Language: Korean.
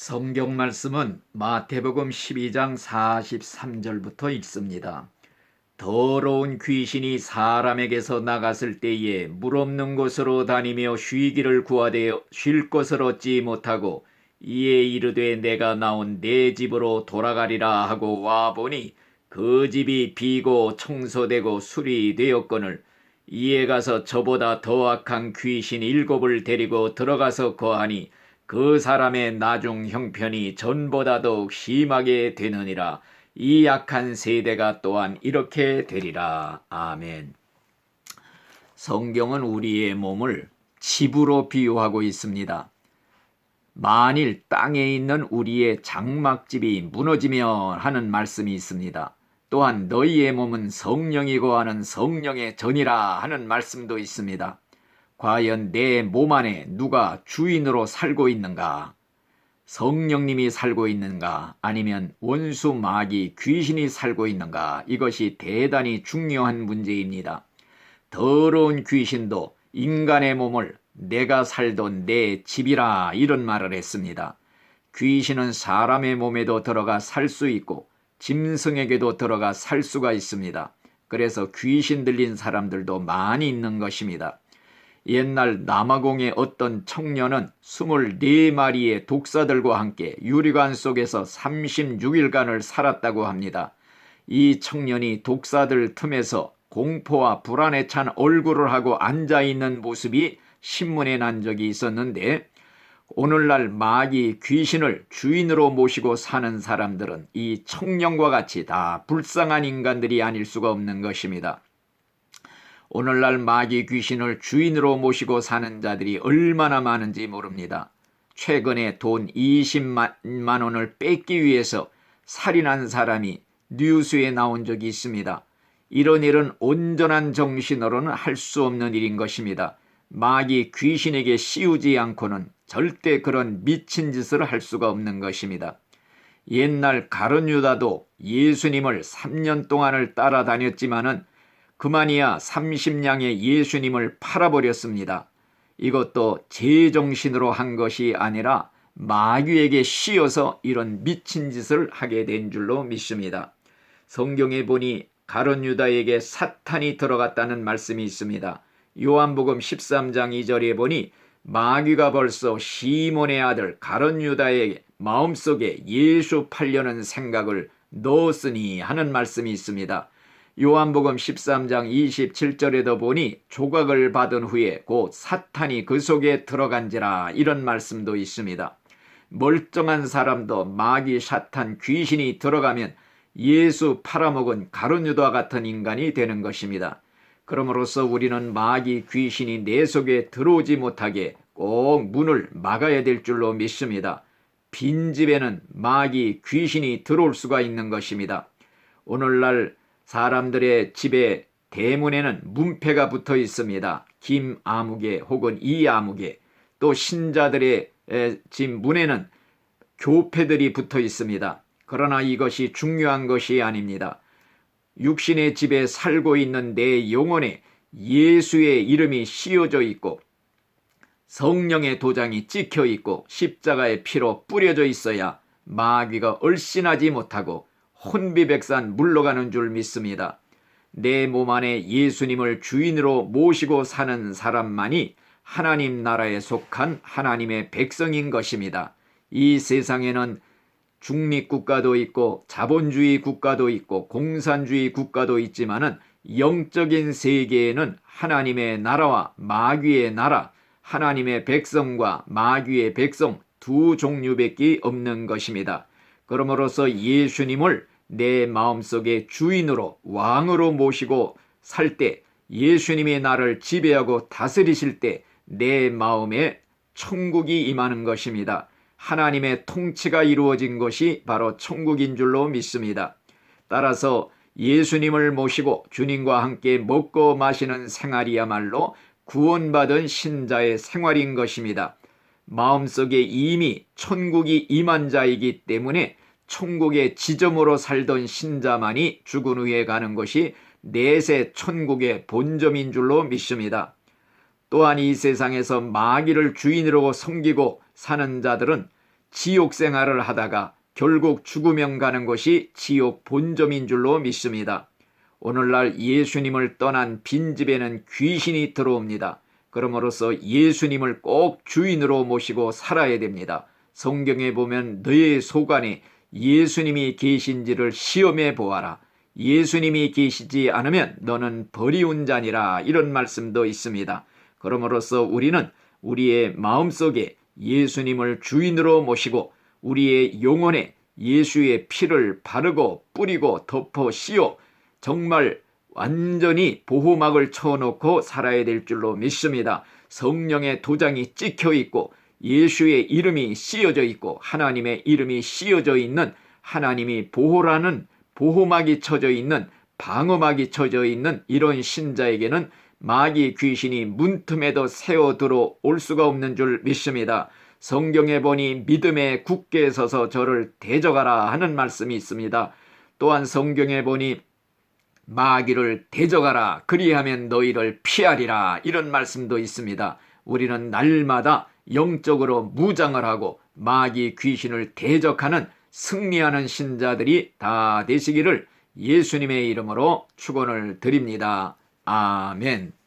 성경 말씀은 마태복음 12장 43절부터 읽습니다. 더러운 귀신이 사람에게서 나갔을 때에 물 없는 곳으로 다니며 쉬기를 구하되 쉴 것을 얻지 못하고 이에 이르되 내가 나온 내 집으로 돌아가리라 하고 와보니 그 집이 비고 청소되고 수리되었거늘 이에 가서 저보다 더 악한 귀신 7을 데리고 들어가서 거하니 그 사람의 나중 형편이 전보다 더욱 심하게 되느니라. 이 악한 세대가 또한 이렇게 되리라. 아멘. 성경은 우리의 몸을 집으로 비유하고 있습니다. 만일 땅에 있는 우리의 장막집이 무너지면 하는 말씀이 있습니다. 또한 너희의 몸은 성령이 거하는 성령의 전이라 하는 말씀도 있습니다. 과연 내 몸 안에 누가 주인으로 살고 있는가? 성령님이 살고 있는가? 아니면 원수 마귀 귀신이 살고 있는가? 이것이 대단히 중요한 문제입니다. 더러운 귀신도 인간의 몸을 내가 살던 내 집이라 이런 말을 했습니다. 귀신은 사람의 몸에도 들어가 살 수 있고 짐승에게도 들어가 살 수가 있습니다. 그래서 귀신 들린 사람들도 많이 있는 것입니다. 옛날 남아공의 어떤 청년은 24마리의 독사들과 함께 유리관 속에서 36일간을 살았다고 합니다. 이 청년이 독사들 틈에서 공포와 불안에 찬 얼굴을 하고 앉아있는 모습이 신문에 난 적이 있었는데, 오늘날 마귀 귀신을 주인으로 모시고 사는 사람들은 이 청년과 같이 다 불쌍한 인간들이 아닐 수가 없는 것입니다. 오늘날 마귀 귀신을 주인으로 모시고 사는 자들이 얼마나 많은지 모릅니다. 최근에 돈 20만 원을 뺏기 위해서 살인한 사람이 뉴스에 나온 적이 있습니다. 이런 일은 온전한 정신으로는 할 수 없는 일인 것입니다. 마귀 귀신에게 씌우지 않고는 절대 그런 미친 짓을 할 수가 없는 것입니다. 옛날 가룟 유다도 예수님을 3년 동안을 따라다녔지만은 그만이야 30냥의 예수님을 팔아버렸습니다. 이것도 제정신으로 한 것이 아니라 마귀에게 씌어서 이런 미친 짓을 하게 된 줄로 믿습니다. 성경에 보니 가룟 유다에게 사탄이 들어갔다는 말씀이 있습니다. 요한복음 13장 2절에 보니 마귀가 벌써 시몬의 아들 가룟 유다의 마음속에 예수 팔려는 생각을 넣었으니 하는 말씀이 있습니다. 요한복음 13장 27절에도 보니 조각을 받은 후에 곧 사탄이 그 속에 들어간지라 이런 말씀도 있습니다. 멀쩡한 사람도 마귀 사탄 귀신이 들어가면 예수 팔아먹은 가룟 유다 같은 인간이 되는 것입니다. 그러므로서 우리는 마귀 귀신이 내 속에 들어오지 못하게 꼭 문을 막아야 될 줄로 믿습니다. 빈집에는 마귀 귀신이 들어올 수가 있는 것입니다. 오늘날 사람들의 집에 대문에는 문패가 붙어 있습니다. 김아무개 혹은 이아무개, 또 신자들의 집 문에는 교패들이 붙어 있습니다. 그러나 이것이 중요한 것이 아닙니다. 육신의 집에 살고 있는 내 영혼에 예수의 이름이 씌어져 있고 성령의 도장이 찍혀 있고 십자가의 피로 뿌려져 있어야 마귀가 얼씬하지 못하고 혼비백산 물러가는 줄 믿습니다. 내 몸 안에 예수님을 주인으로 모시고 사는 사람만이 하나님 나라에 속한 하나님의 백성인 것입니다. 이 세상에는 중립국가도 있고 자본주의 국가도 있고 공산주의 국가도 있지만은 영적인 세계에는 하나님의 나라와 마귀의 나라, 하나님의 백성과 마귀의 백성 두 종류밖에 없는 것입니다. 그러므로서 예수님을 내 마음속에 주인으로 왕으로 모시고 살 때, 예수님이 나를 지배하고 다스리실 때 내 마음에 천국이 임하는 것입니다. 하나님의 통치가 이루어진 것이 바로 천국인 줄로 믿습니다. 따라서 예수님을 모시고 주님과 함께 먹고 마시는 생활이야말로 구원받은 신자의 생활인 것입니다. 마음속에 이미 천국이 임한 자이기 때문에 천국의 지점으로 살던 신자만이 죽은 후에 가는 것이 내세 천국의 본점인 줄로 믿습니다. 또한 이 세상에서 마귀를 주인으로 섬기고 사는 자들은 지옥 생활을 하다가 결국 죽으면 가는 것이 지옥 본점인 줄로 믿습니다. 오늘날 예수님을 떠난 빈집에는 귀신이 들어옵니다. 그러므로서 예수님을 꼭 주인으로 모시고 살아야 됩니다. 성경에 보면 너의 속 안에 예수님이 계신지를 시험해 보아라. 예수님이 계시지 않으면 너는 버리운 자니라, 이런 말씀도 있습니다. 그러므로서 우리는 우리의 마음속에 예수님을 주인으로 모시고 우리의 영혼에 예수의 피를 바르고 뿌리고 덮어 씌워 정말 완전히 보호막을 쳐놓고 살아야 될 줄로 믿습니다. 성령의 도장이 찍혀 있고 예수의 이름이 씌어져 있고 하나님의 이름이 씌어져 있는, 하나님이 보호라는 보호막이 쳐져 있는, 방어막이 쳐져 있는 이런 신자에게는 마귀 귀신이 문틈에도 새어 들어올 수가 없는 줄 믿습니다. 성경에 보니 믿음에 굳게 서서 저를 대적하라 하는 말씀이 있습니다. 또한 성경에 보니 마귀를 대적하라, 그리하면 너희를 피하리라, 이런 말씀도 있습니다. 우리는 날마다 영적으로 무장을 하고 마귀 귀신을 대적하는 승리하는 신자들이 다 되시기를 예수님의 이름으로 축원을 드립니다. 아멘.